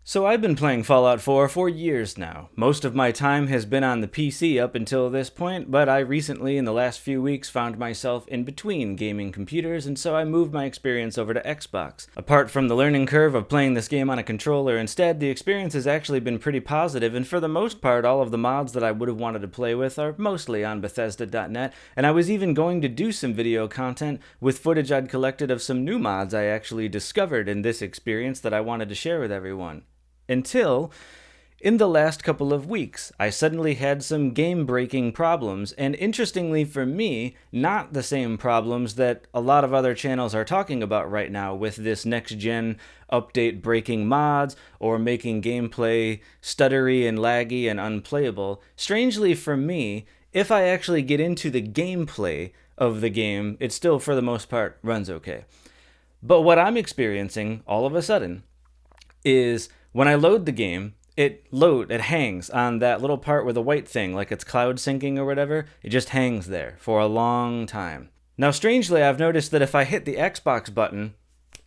So I've been playing Fallout 4 for years now. Most of my time has been on the PC up until this point, but I recently, in the last few weeks, found myself in between gaming computers, and so I moved my experience over to Xbox. Apart from the learning curve of playing this game on a controller instead, the experience has actually been pretty positive, and for the most part, all of the mods that I would have wanted to play with are mostly on Bethesda.net, and I was even going to do some video content with footage I'd collected of some new mods I actually discovered in this experience that I wanted to share with everyone. Until, in the last couple of weeks, I suddenly had some game-breaking problems, and interestingly for me, not the same problems that a lot of other channels are talking about right now with this next-gen update breaking mods or making gameplay stuttery and laggy and unplayable. Strangely for me, if I actually get into the gameplay of the game, it still, for the most part, runs okay. But what I'm experiencing, all of a sudden, is when I load the game, it hangs on that little part with the white thing, like it's cloud syncing or whatever. It just hangs there for a long time. Now, strangely, I've noticed that if I hit the Xbox button,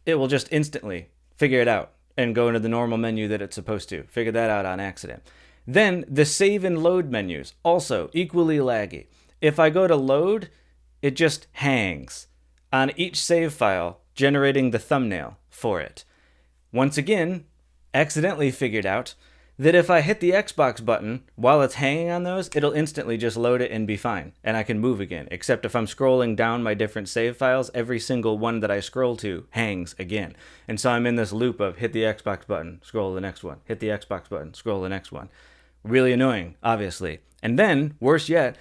it will just instantly figure it out and go into the normal menu that it's supposed to. Figure that out on accident. Then the save and load menus, also equally laggy. If I go to load, it just hangs on each save file, generating the thumbnail for it. Once again, accidentally figured out that if I hit the Xbox button while it's hanging on those, it'll instantly just load it and be fine, and I can move again. Except if I'm scrolling down my different save files, every single one that I scroll to hangs again. And so I'm in this loop of hit the Xbox button, scroll to the next one, hit the Xbox button, scroll to the next one. Really annoying, obviously. And then, worse yet,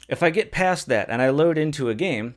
if I get past that and I load into a game,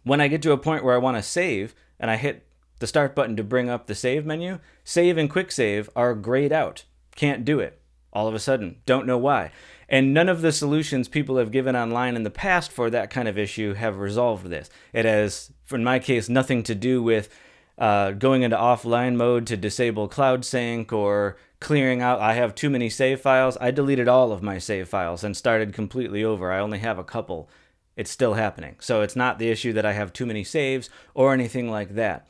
when I get to a point where I want to save and I hit the start button to bring up the save menu, save and quick save are grayed out. Can't do it. All of a sudden. Don't know why. And none of the solutions people have given online in the past for that kind of issue have resolved this. It has, in my case, nothing to do with going into offline mode to disable cloud sync or clearing out. I have too many save files. I deleted all of my save files and started completely over. I only have a couple. It's still happening. So it's not the issue that I have too many saves or anything like that.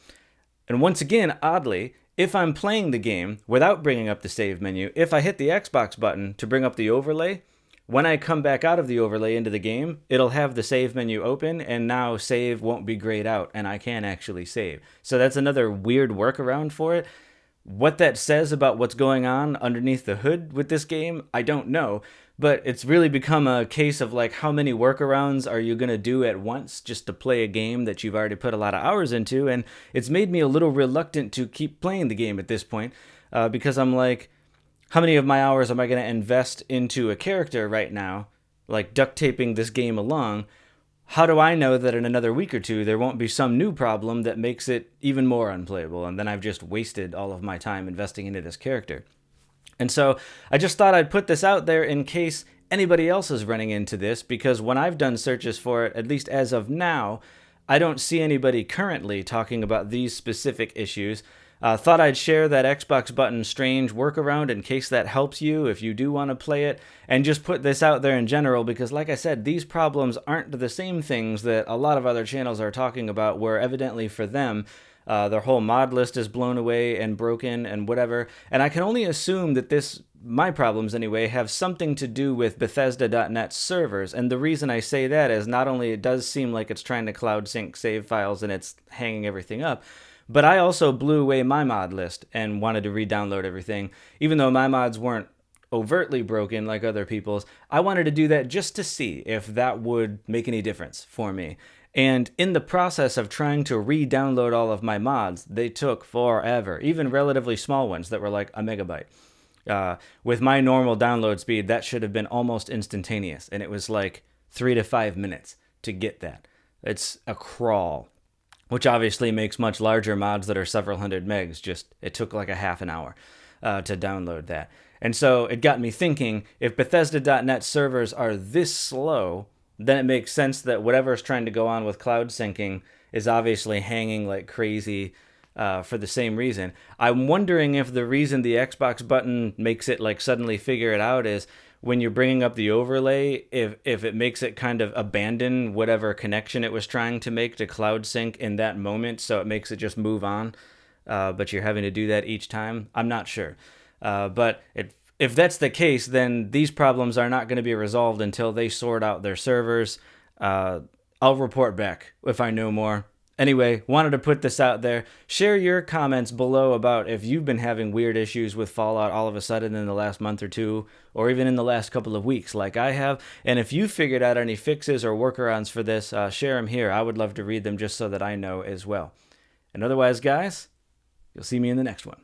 And once again, oddly, if I'm playing the game without bringing up the save menu, if I hit the Xbox button to bring up the overlay, when I come back out of the overlay into the game, it'll have the save menu open, and now save won't be grayed out, and I can actually save. So that's another weird workaround for it. What that says about what's going on underneath the hood with this game, I don't know. But it's really become a case of like, how many workarounds are you going to do at once just to play a game that you've already put a lot of hours into? And it's made me a little reluctant to keep playing the game at this point because I'm like, how many of my hours am I going to invest into a character right now, like duct taping this game along? How do I know that in another week or two there won't be some new problem that makes it even more unplayable, and then I've just wasted all of my time investing into this character? And so I just thought I'd put this out there in case anybody else is running into this, because when I've done searches for it, at least as of now, I don't see anybody currently talking about these specific issues. Thought I'd share that Xbox button strange workaround in case that helps you if you do want to play it, and just put this out there in general because, like I said, these problems aren't the same things that a lot of other channels are talking about, where evidently for them, their whole mod list is blown away and broken and whatever. And I can only assume that my problems anyway, have something to do with Bethesda.net servers. And the reason I say that is not only it does seem like it's trying to cloud sync save files and it's hanging everything up, but I also blew away my mod list and wanted to re-download everything. Even though my mods weren't overtly broken like other people's, I wanted to do that just to see if that would make any difference for me. And in the process of trying to re-download all of my mods, they took forever, even relatively small ones that were like a megabyte. With my normal download speed, that should have been almost instantaneous, and it was like 3 to 5 minutes to get that. It's a crawl, which obviously makes much larger mods that are several hundred megs. It took like a half an hour to download that. And so it got me thinking, if Bethesda.net servers are this slow, then it makes sense that whatever's trying to go on with cloud syncing is obviously hanging like crazy for the same reason. I'm wondering if the reason the Xbox button makes it like suddenly figure it out is when you're bringing up the overlay, if it makes it kind of abandon whatever connection it was trying to make to cloud sync in that moment, so it makes it just move on, but you're having to do that each time. I'm not sure. But if that's the case, then these problems are not going to be resolved until they sort out their servers. I'll report back if I know more. Anyway, wanted to put this out there. Share your comments below about if you've been having weird issues with Fallout all of a sudden in the last month or two, or even in the last couple of weeks like I have. And if you figured out any fixes or workarounds for this, share them here. I would love to read them just so that I know as well. And otherwise, guys, you'll see me in the next one.